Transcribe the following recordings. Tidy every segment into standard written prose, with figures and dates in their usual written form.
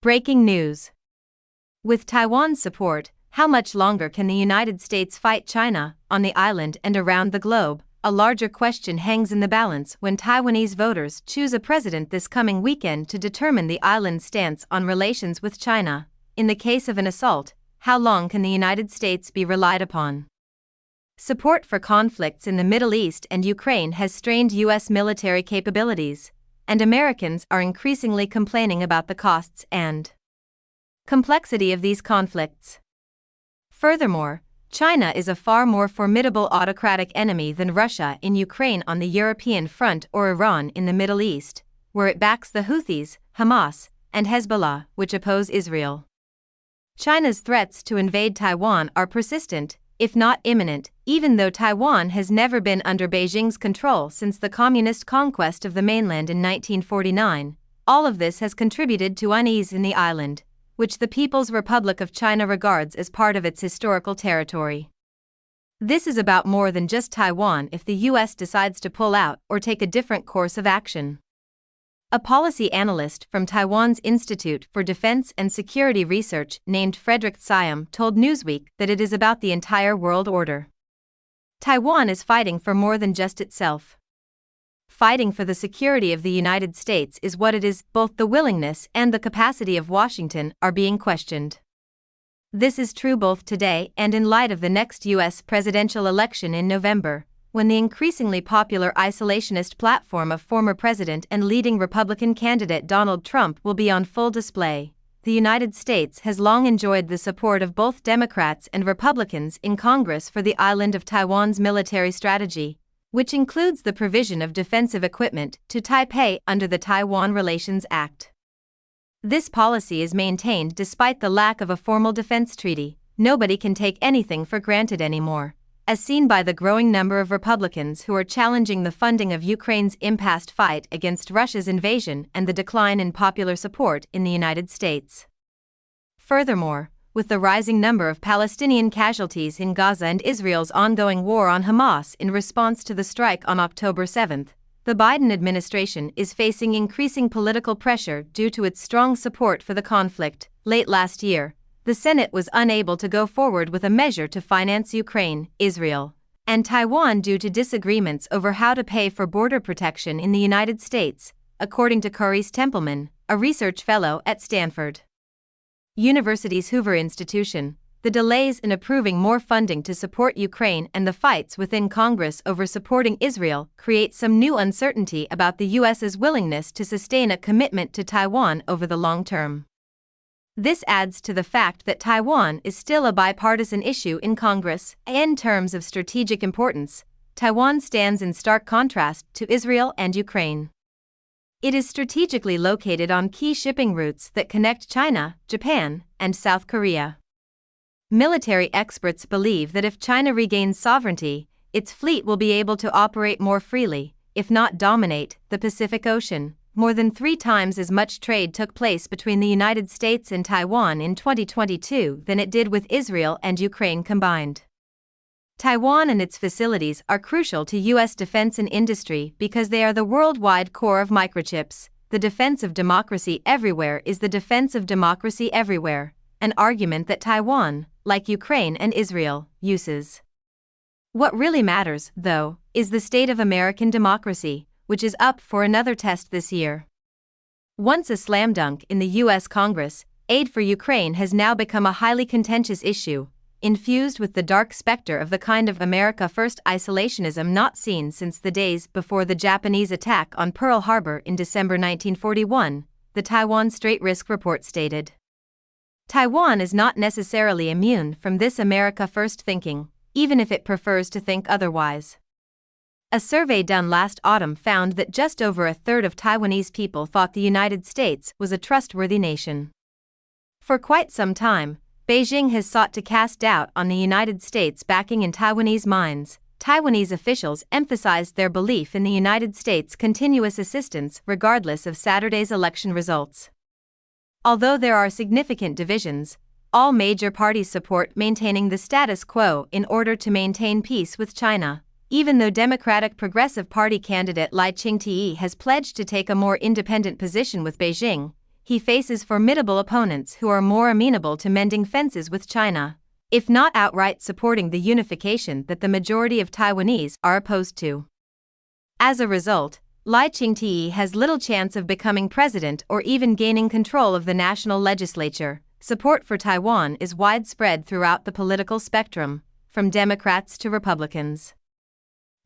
Breaking news. With Taiwan's support, how much longer can the United States fight China, on the island and around the globe? A larger question hangs in the balance when Taiwanese voters choose a president this coming weekend to determine the island's stance on relations with China. In the case of an assault, how long can the United States be relied upon? Support for conflicts in the Middle East and Ukraine has strained U.S. military capabilities, and Americans are increasingly complaining about the costs and complexity of these conflicts. Furthermore, China is a far more formidable autocratic enemy than Russia in Ukraine on the European front or Iran in the Middle East, where it backs the Houthis, Hamas, and Hezbollah, which oppose Israel. China's threats to invade Taiwan are persistent, if not imminent, even though Taiwan has never been under Beijing's control since the communist conquest of the mainland in 1949. All of this has contributed to unease in the island, which the People's Republic of China regards as part of its historical territory. This is about more than just Taiwan if the U.S. decides to pull out or take a different course of action. A policy analyst from Taiwan's Institute for Defense and Security Research named Frederick Siam told Newsweek that it is about the entire world order. Taiwan is fighting for more than just itself. Fighting for the security of the United States is what it is. Both the willingness and the capacity of Washington are being questioned. This is true both today and in light of the next U.S. presidential election in November, when the increasingly popular isolationist platform of former president and leading Republican candidate Donald Trump will be on full display. The United States has long enjoyed the support of both Democrats and Republicans in Congress for the island of Taiwan's military strategy, which includes the provision of defensive equipment to Taipei under the Taiwan Relations Act. This policy is maintained despite the lack of a formal defense treaty. Nobody can take anything for granted anymore, as seen by the growing number of Republicans who are challenging the funding of Ukraine's impassed fight against Russia's invasion and the decline in popular support in the United States. Furthermore, with the rising number of Palestinian casualties in Gaza and Israel's ongoing war on Hamas in response to the strike on October 7, the Biden administration is facing increasing political pressure due to its strong support for the conflict. Late last year, the Senate was unable to go forward with a measure to finance Ukraine, Israel, and Taiwan due to disagreements over how to pay for border protection in the United States, according to Carice Templeman, a research fellow at Stanford University's Hoover Institution. The delays in approving more funding to support Ukraine and the fights within Congress over supporting Israel create some new uncertainty about the U.S.'s willingness to sustain a commitment to Taiwan over the long term. This adds to the fact that Taiwan is still a bipartisan issue in Congress. In terms of strategic importance, Taiwan stands in stark contrast to Israel and Ukraine. It is strategically located on key shipping routes that connect China, Japan, and South Korea. Military experts believe that if China regains sovereignty, its fleet will be able to operate more freely, if not dominate, the Pacific Ocean. More than 3 times as much trade took place between the United States and Taiwan in 2022 than it did with Israel and Ukraine combined. Taiwan and its facilities are crucial to U.S. defense and industry because they are the worldwide core of microchips. The defense of democracy everywhere is the defense of democracy everywhere, an argument that Taiwan, like Ukraine and Israel, uses. What really matters, though, is the state of American democracy, which is up for another test this year. Once a slam dunk in the U.S. Congress, aid for Ukraine has now become a highly contentious issue, infused with the dark specter of the kind of America First isolationism not seen since the days before the Japanese attack on Pearl Harbor in December 1941, the Taiwan Strait Risk Report stated. Taiwan is not necessarily immune from this America First thinking, even if it prefers to think otherwise. A survey done last autumn found that just over a third of Taiwanese people thought the United States was a trustworthy nation. For quite some time, Beijing has sought to cast doubt on the United States' backing in Taiwanese minds. Taiwanese officials emphasized their belief in the United States' continuous assistance regardless of Saturday's election results. Although there are significant divisions, all major parties support maintaining the status quo in order to maintain peace with China. Even though Democratic Progressive Party candidate Lai Ching-te has pledged to take a more independent position with Beijing, he faces formidable opponents who are more amenable to mending fences with China, if not outright supporting the unification that the majority of Taiwanese are opposed to. As a result, Lai Ching-te has little chance of becoming president or even gaining control of the national legislature. Support for Taiwan is widespread throughout the political spectrum, from Democrats to Republicans.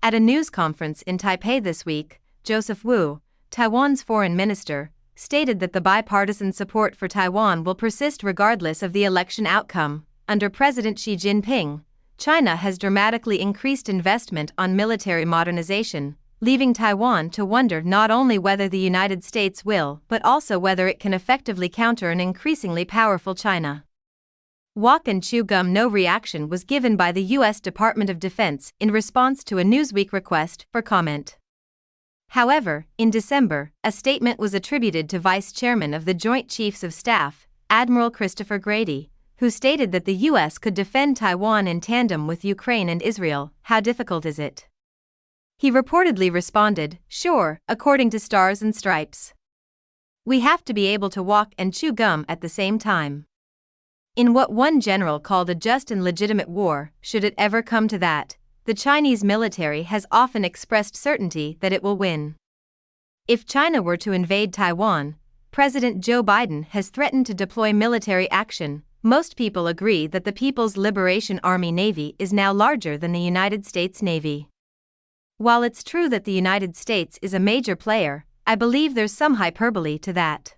At a news conference in Taipei this week, Joseph Wu, Taiwan's foreign minister, stated that the bipartisan support for Taiwan will persist regardless of the election outcome. Under President Xi Jinping, China has dramatically increased investment on military modernization, leaving Taiwan to wonder not only whether the United States will, but also whether it can effectively counter an increasingly powerful China. Walk and chew gum. No reaction was given by the U.S. Department of Defense in response to a Newsweek request for comment. However, in December, a statement was attributed to Vice Chairman of the Joint Chiefs of Staff, Admiral Christopher Grady, who stated that the U.S. could defend Taiwan in tandem with Ukraine and Israel. How difficult is it? He reportedly responded, "Sure, according to Stars and Stripes. We have to be able to walk and chew gum at the same time." In what one general called a just and legitimate war, should it ever come to that, the Chinese military has often expressed certainty that it will win. If China were to invade Taiwan, President Joe Biden has threatened to deploy military action. Most people agree that the People's Liberation Army Navy is now larger than the United States Navy. While it's true that the United States is a major player, I believe there's some hyperbole to that.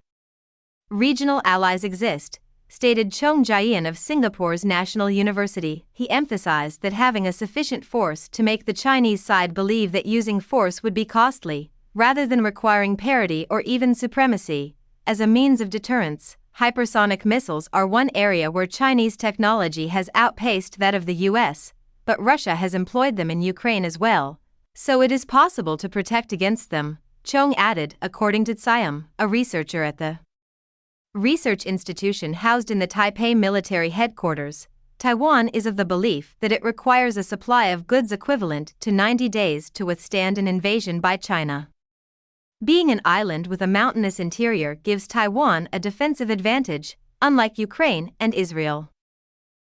Regional allies exist, stated Chong Jian of Singapore's National University. He emphasized that having a sufficient force to make the Chinese side believe that using force would be costly, rather than requiring parity or even supremacy, as a means of deterrence. Hypersonic missiles are one area where Chinese technology has outpaced that of the US, but Russia has employed them in Ukraine as well, so it is possible to protect against them, Chong added, according to Tsayam, a researcher at the research institution housed in the Taipei military headquarters. Taiwan is of the belief that it requires a supply of goods equivalent to 90 days to withstand an invasion by China. Being an island with a mountainous interior gives Taiwan a defensive advantage, unlike Ukraine and Israel.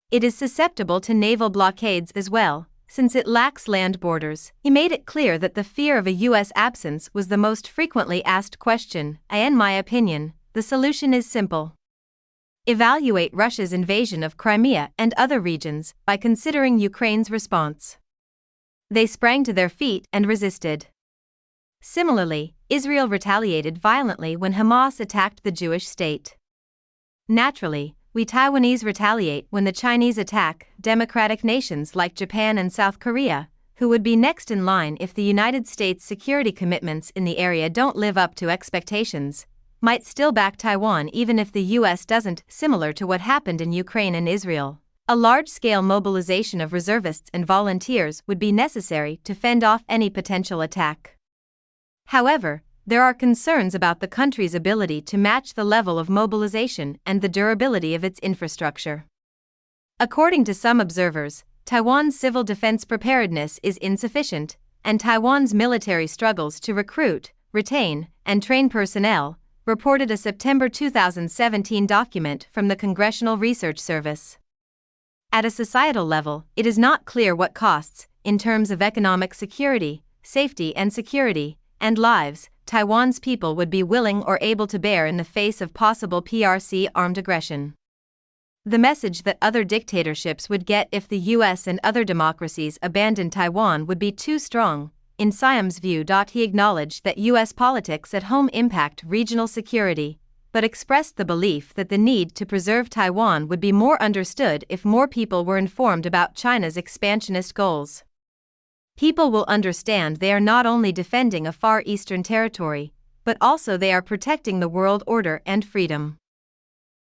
It is susceptible to naval blockades as well, since it lacks land borders. He made it clear that the fear of a U.S. absence was the most frequently asked question. In my opinion, the solution is simple. Evaluate Russia's invasion of Crimea and other regions by considering Ukraine's response. They sprang to their feet and resisted. Similarly, Israel retaliated violently when Hamas attacked the Jewish state. Naturally, we Taiwanese retaliate when the Chinese attack democratic nations like Japan and South Korea, who would be next in line if the United States' security commitments in the area don't live up to expectations, might still back Taiwan even if the U.S. doesn't, similar to what happened in Ukraine and Israel. A large-scale mobilization of reservists and volunteers would be necessary to fend off any potential attack. However, there are concerns about the country's ability to match the level of mobilization and the durability of its infrastructure. According to some observers, Taiwan's civil defense preparedness is insufficient, and Taiwan's military struggles to recruit, retain, and train personnel, reported a September 2017 document from the Congressional Research Service. At a societal level, it is not clear what costs, in terms of economic security, safety and security, and lives, Taiwan's people would be willing or able to bear in the face of possible PRC armed aggression. The message that other dictatorships would get if the US and other democracies abandoned Taiwan would be too strong. In Siam's view, he acknowledged that US politics at home impact regional security, but expressed the belief that the need to preserve Taiwan would be more understood if more people were informed about China's expansionist goals. People will understand they are not only defending a Far Eastern territory, but also they are protecting the world order and freedom.